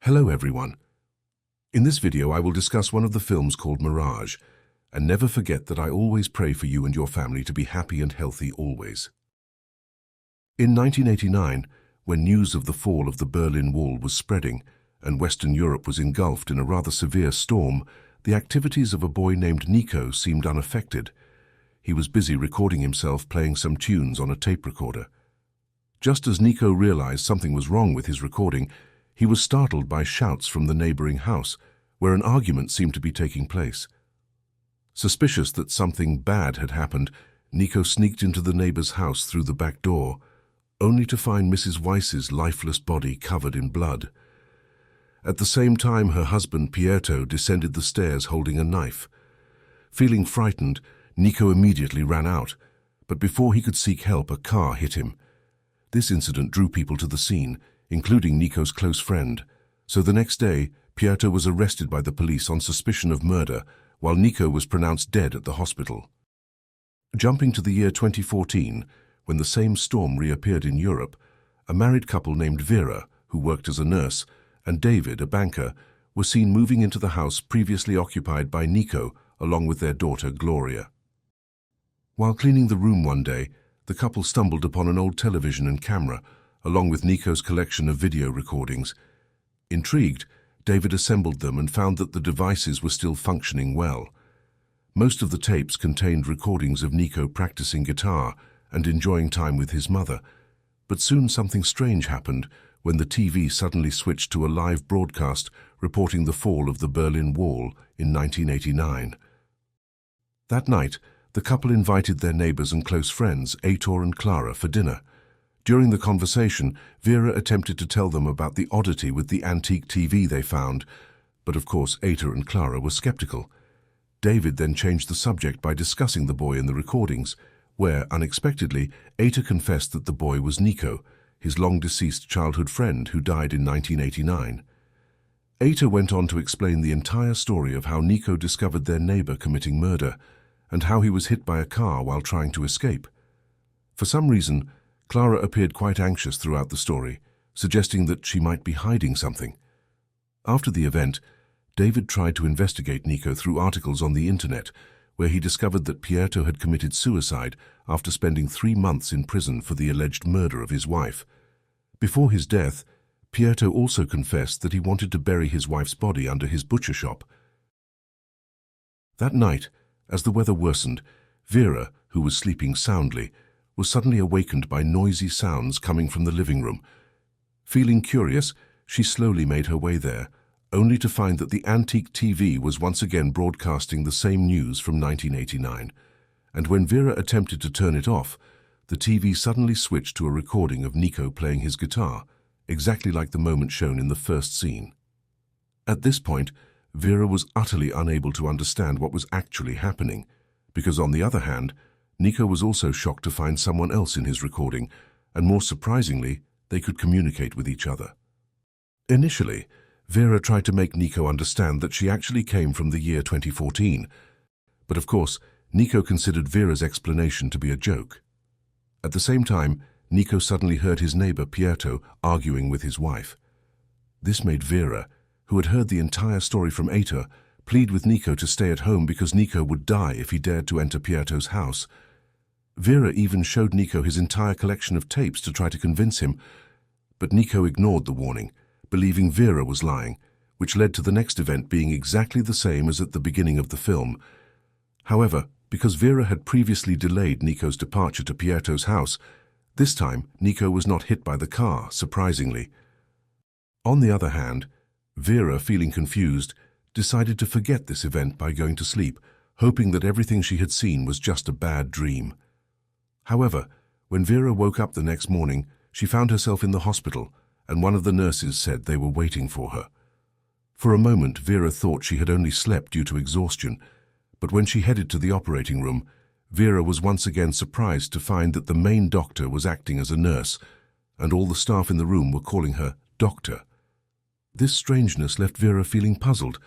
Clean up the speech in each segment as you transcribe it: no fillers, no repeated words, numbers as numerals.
Hello everyone. In this video I will discuss one of the films called Mirage, and never forget that I always pray for you and your family to be happy and healthy always. In 1989, when news of the fall of the Berlin Wall was spreading and Western Europe was engulfed in a rather severe storm, the activities of a boy named Nico seemed unaffected. He was busy recording himself playing some tunes on a tape recorder. Just as Nico realized something was wrong with his recording, he was startled by shouts from the neighboring house, where an argument seemed to be taking place. Suspicious that something bad had happened, Nico sneaked into the neighbor's house through the back door, only to find Mrs. Weiss's lifeless body covered in blood. At the same time, her husband Pietro descended the stairs holding a knife. Feeling frightened, Nico immediately ran out, but before he could seek help, a car hit him. This incident drew people to the scene, including Nico's close friend, so the next day, Pietro was arrested by the police on suspicion of murder, while Nico was pronounced dead at the hospital. Jumping to the year 2014, when the same storm reappeared in Europe, a married couple named Vera, who worked as a nurse, and David, a banker, were seen moving into the house previously occupied by Nico, along with their daughter Gloria. While cleaning the room one day, the couple stumbled upon an old television and camera, along with Nico's collection of video recordings. Intrigued, David assembled them and found that the devices were still functioning well. Most of the tapes contained recordings of Nico practicing guitar and enjoying time with his mother, but soon something strange happened when the TV suddenly switched to a live broadcast reporting the fall of the Berlin Wall in 1989. That night, the couple invited their neighbors and close friends, Aitor and Clara, for dinner. During the conversation, Vera attempted to tell them about the oddity with the antique TV they found, but of course Aitor and Clara were skeptical. David then changed the subject by discussing the boy in the recordings, where, unexpectedly, Aitor confessed that the boy was Nico, his long-deceased childhood friend who died in 1989. Aitor went on to explain the entire story of how Nico discovered their neighbor committing murder, and how he was hit by a car while trying to escape. For some reason, Clara appeared quite anxious throughout the story, suggesting that she might be hiding something. After the event, David tried to investigate Nico through articles on the internet, where he discovered that Pietro had committed suicide after spending 3 months in prison for the alleged murder of his wife. Before his death, Pietro also confessed that he wanted to bury his wife's body under his butcher shop. That night, as the weather worsened, Vera, who was sleeping soundly, was suddenly awakened by noisy sounds coming from the living room. Feeling curious, she slowly made her way there, only to find that the antique TV was once again broadcasting the same news from 1989. And when Vera attempted to turn it off, the TV suddenly switched to a recording of Nico playing his guitar, exactly like the moment shown in the first scene. At this point, Vera was utterly unable to understand what was actually happening, because on the other hand, Nico was also shocked to find someone else in his recording, and more surprisingly, they could communicate with each other. Initially, Vera tried to make Nico understand that she actually came from the year 2014, but of course, Nico considered Vera's explanation to be a joke. At the same time, Nico suddenly heard his neighbor Pietro arguing with his wife. This made Vera, who had heard the entire story from Aitor, plead with Nico to stay at home because Nico would die if he dared to enter Pietro's house. Vera even showed Nico his entire collection of tapes to try to convince him, but Nico ignored the warning, believing Vera was lying, which led to the next event being exactly the same as at the beginning of the film. However, because Vera had previously delayed Nico's departure to Pietro's house, this time Nico was not hit by the car, surprisingly. On the other hand, Vera, feeling confused, decided to forget this event by going to sleep, hoping that everything she had seen was just a bad dream. However, when Vera woke up the next morning, she found herself in the hospital, and one of the nurses said they were waiting for her. For a moment, Vera thought she had only slept due to exhaustion, but when she headed to the operating room, Vera was once again surprised to find that the main doctor was acting as a nurse, and all the staff in the room were calling her Doctor. This strangeness left Vera feeling puzzled,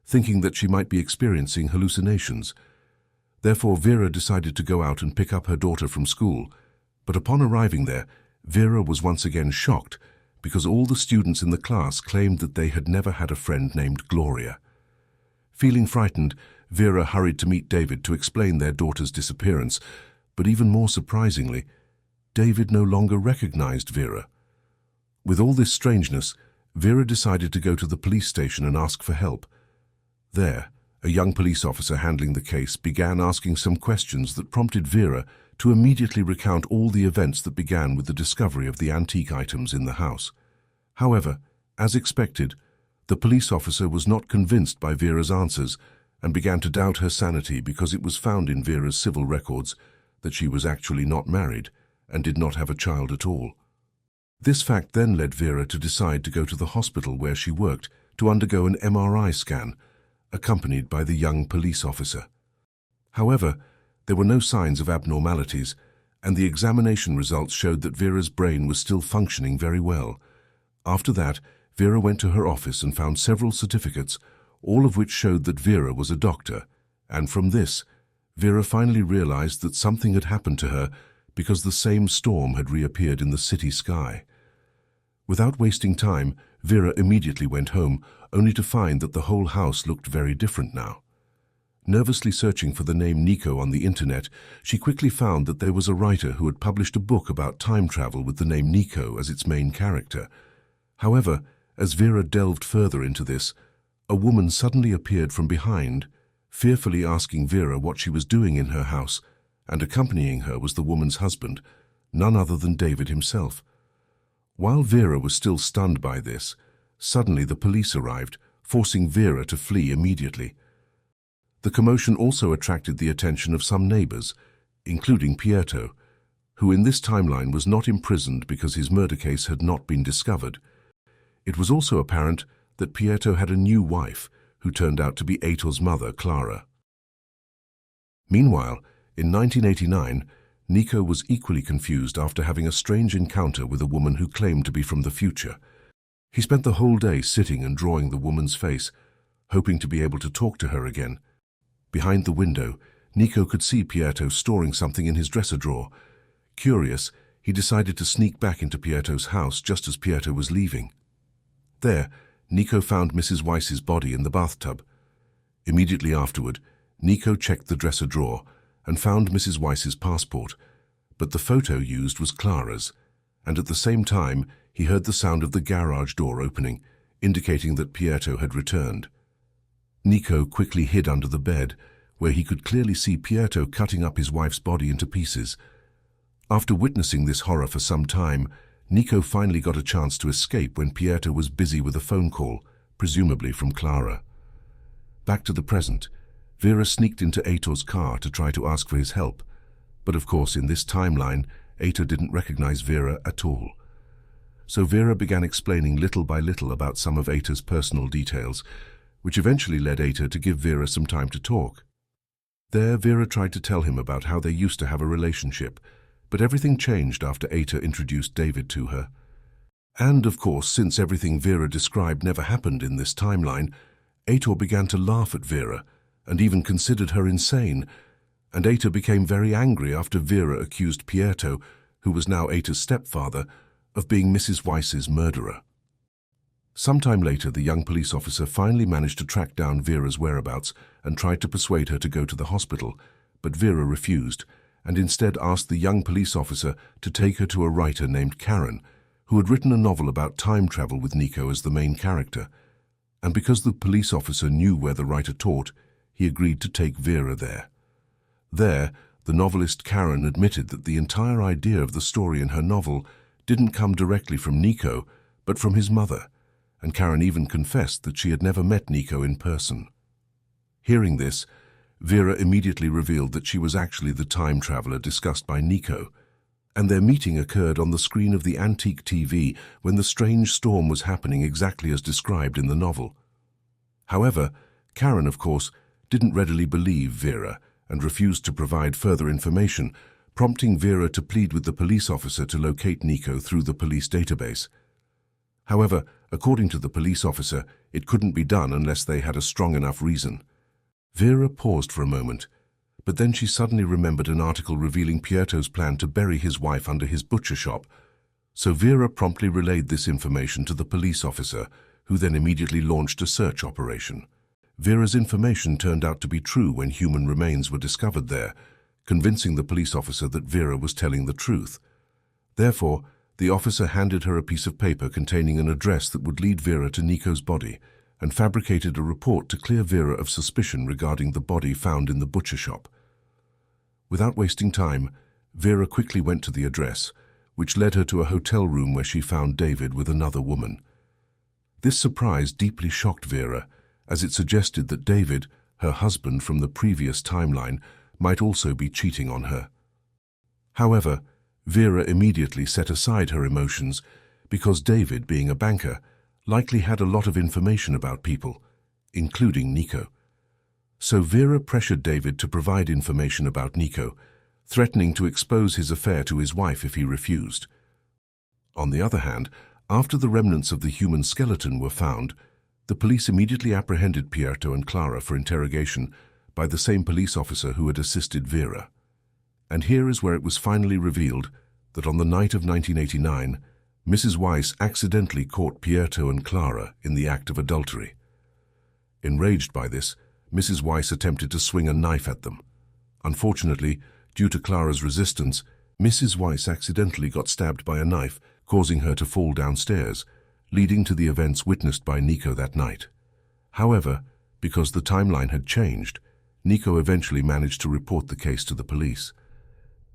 thinking that she might be experiencing hallucinations. Therefore, Vera decided to go out and pick up her daughter from school, but upon arriving there, Vera was once again shocked because all the students in the class claimed that they had never had a friend named Gloria. Feeling frightened, Vera hurried to meet David to explain their daughter's disappearance, but even more surprisingly, David no longer recognized Vera. With all this strangeness, Vera decided to go to the police station and ask for help. There, a young police officer handling the case began asking some questions that prompted Vera to immediately recount all the events that began with the discovery of the antique items in the house. However, as expected, the police officer was not convinced by Vera's answers and began to doubt her sanity because it was found in Vera's civil records that she was actually not married and did not have a child at all. This fact then led Vera to decide to go to the hospital where she worked to undergo an MRI scan, accompanied by the young police officer. However, there were no signs of abnormalities, and the examination results showed that Vera's brain was still functioning very well. After that, Vera went to her office and found several certificates, all of which showed that Vera was a doctor, and from this, Vera finally realized that something had happened to her because the same storm had reappeared in the city sky. Without wasting time, Vera immediately went home, only to find that the whole house looked very different now. Nervously searching for the name Nico on the internet, she quickly found that there was a writer who had published a book about time travel with the name Nico as its main character. However, as Vera delved further into this, a woman suddenly appeared from behind, fearfully asking Vera what she was doing in her house, and accompanying her was the woman's husband, none other than David himself. While Vera was still stunned by this, suddenly the police arrived, forcing Vera to flee immediately. The commotion also attracted the attention of some neighbors, including Pietro, who in this timeline was not imprisoned because his murder case had not been discovered. It was also apparent that Pietro had a new wife, who turned out to be Heitor's mother, Clara. Meanwhile, in 1989, Nico was equally confused after having a strange encounter with a woman who claimed to be from the future. He spent the whole day sitting and drawing the woman's face, hoping to be able to talk to her again. Behind the window, Nico could see Pietro storing something in his dresser drawer. Curious, he decided to sneak back into Pietro's house just as Pietro was leaving. There, Nico found Mrs. Weiss's body in the bathtub. Immediately afterward, Nico checked the dresser drawer and found Mrs. Weiss's passport, but the photo used was Clara's, and at the same time he heard the sound of the garage door opening, indicating that Pietro had returned. Nico quickly hid under the bed, where he could clearly see Pietro cutting up his wife's body into pieces. After witnessing this horror for some time, Nico finally got a chance to escape when Pietro was busy with a phone call, presumably from Clara. Back to the present, Vera sneaked into Heitor's car to try to ask for his help, but of course in this timeline, Heitor didn't recognize Vera at all. So Vera began explaining little by little about some of Heitor's personal details, which eventually led Heitor to give Vera some time to talk. There, Vera tried to tell him about how they used to have a relationship, but everything changed after Heitor introduced David to her. And, of course, since everything Vera described never happened in this timeline, Heitor began to laugh at Vera and even considered her insane, and Heitor became very angry after Vera accused Pietro, who was now Heitor's stepfather, of being Mrs. Weiss's murderer. Sometime later, the young police officer finally managed to track down Vera's whereabouts and tried to persuade her to go to the hospital, but Vera refused, and instead asked the young police officer to take her to a writer named Karen, who had written a novel about time travel with Nico as the main character. And because the police officer knew where the writer taught, he agreed to take Vera there. There, the novelist Karen admitted that the entire idea of the story in her novel didn't come directly from Nico, but from his mother, and Karen even confessed that she had never met Nico in person. Hearing this, Vera immediately revealed that she was actually the time traveler discussed by Nico, and their meeting occurred on the screen of the antique TV when the strange storm was happening exactly as described in the novel. However, Karen, of course, didn't readily believe Vera and refused to provide further information, prompting Vera to plead with the police officer to locate Nico through the police database. However, according to the police officer, it couldn't be done unless they had a strong enough reason. Vera paused for a moment, but then she suddenly remembered an article revealing Pietro's plan to bury his wife under his butcher shop, So Vera promptly relayed this information to the police officer, who then immediately launched a search operation. Vera's information turned out to be true when human remains were discovered there, convincing the police officer that Vera was telling the truth. Therefore, the officer handed her a piece of paper containing an address that would lead Vera to Nico's body, and fabricated a report to clear Vera of suspicion regarding the body found in the butcher shop. Without wasting time, Vera quickly went to the address, which led her to a hotel room where she found David with another woman. This surprise deeply shocked Vera, as it suggested that David, her husband from the previous timeline, might also be cheating on her. However, Vera immediately set aside her emotions because David, being a banker, likely had a lot of information about people, including Nico. So Vera pressured David to provide information about Nico, threatening to expose his affair to his wife if he refused. On the other hand, after the remnants of the human skeleton were found, the police immediately apprehended Pietro and Clara for interrogation by the same police officer who had assisted Vera. And here is where it was finally revealed that on the night of 1989, Mrs. Weiss accidentally caught Pietro and Clara in the act of adultery. Enraged by this, Mrs. Weiss attempted to swing a knife at them. Unfortunately, due to Clara's resistance, Mrs. Weiss accidentally got stabbed by a knife, causing her to fall downstairs, leading to the events witnessed by Nico that night. However, because the timeline had changed, Nico eventually managed to report the case to the police.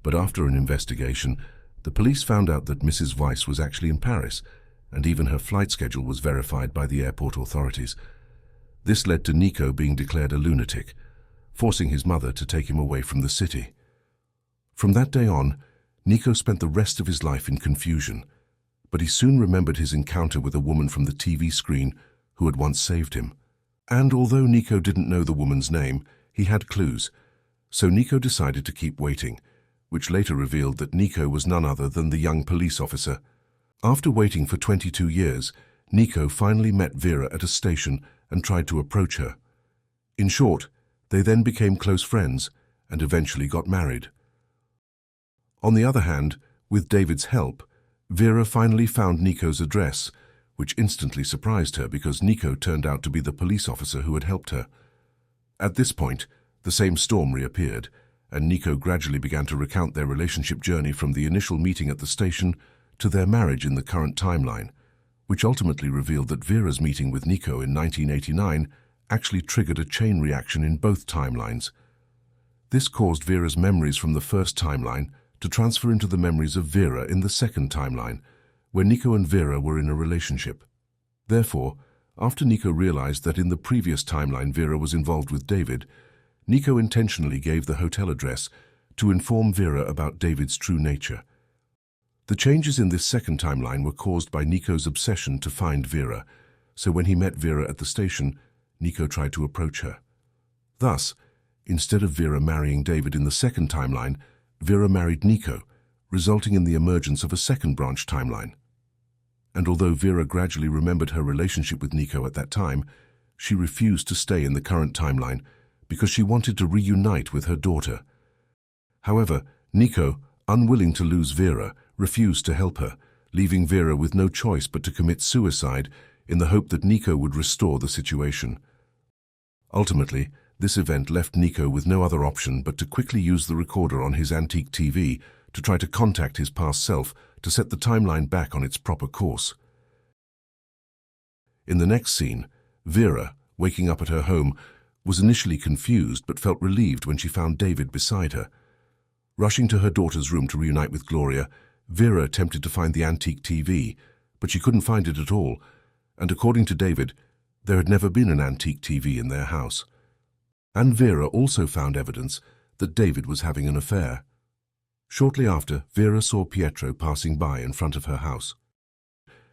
But after an investigation, the police found out that Mrs. Weiss was actually in Paris, and even her flight schedule was verified by the airport authorities. This led to Nico being declared a lunatic, forcing his mother to take him away from the city. From that day on, Nico spent the rest of his life in confusion, but he soon remembered his encounter with a woman from the TV screen who had once saved him. And although Nico didn't know the woman's name, he had clues, so Nico decided to keep waiting, which later revealed that Nico was none other than the young police officer. After waiting for 22 years, Nico finally met Vera at a station and tried to approach her. In short, they then became close friends and eventually got married. On the other hand, with David's help, Vera finally found Nico's address, which instantly surprised her because Nico turned out to be the police officer who had helped her. At this point, the same storm reappeared, and Nico gradually began to recount their relationship journey from the initial meeting at the station to their marriage in the current timeline, which ultimately revealed that Vera's meeting with Nico in 1989 actually triggered a chain reaction in both timelines. This caused Vera's memories from the first timeline to transfer into the memories of Vera in the second timeline, where Nico and Vera were in a relationship. Therefore, after Nico realized that in the previous timeline Vera was involved with David, Nico intentionally gave the hotel address to inform Vera about David's true nature. The changes in this second timeline were caused by Nico's obsession to find Vera, so when he met Vera at the station, Nico tried to approach her. Thus, instead of Vera marrying David in the second timeline, Vera married Nico, resulting in the emergence of a second branch timeline. And although Vera gradually remembered her relationship with Nico at that time, she refused to stay in the current timeline because she wanted to reunite with her daughter. However, Nico, unwilling to lose Vera, refused to help her, leaving Vera with no choice but to commit suicide in the hope that Nico would restore the situation. Ultimately, this event left Nico with no other option but to quickly use the recorder on his antique TV to try to contact his past self to set the timeline back on its proper course. In the next scene, Vera, waking up at her home, was initially confused but felt relieved when she found David beside her. Rushing to her daughter's room to reunite with Gloria, Vera attempted to find the antique TV, but she couldn't find it at all, and according to David, there had never been an antique TV in their house. And Vera also found evidence that David was having an affair. Shortly after, Vera saw Pietro passing by in front of her house.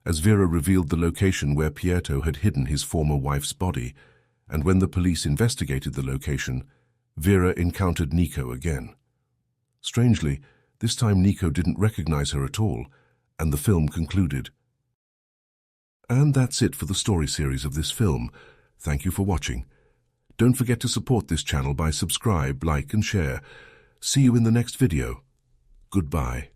As Vera revealed the location where Pietro had hidden his former wife's body, and when the police investigated the location, Vera encountered Nico again. Strangely, this time Nico didn't recognize her at all, and the film concluded. And that's it for the story series of this film. Thank you for watching. Don't forget to support this channel by subscribe, like and share. See you in the next video. Goodbye.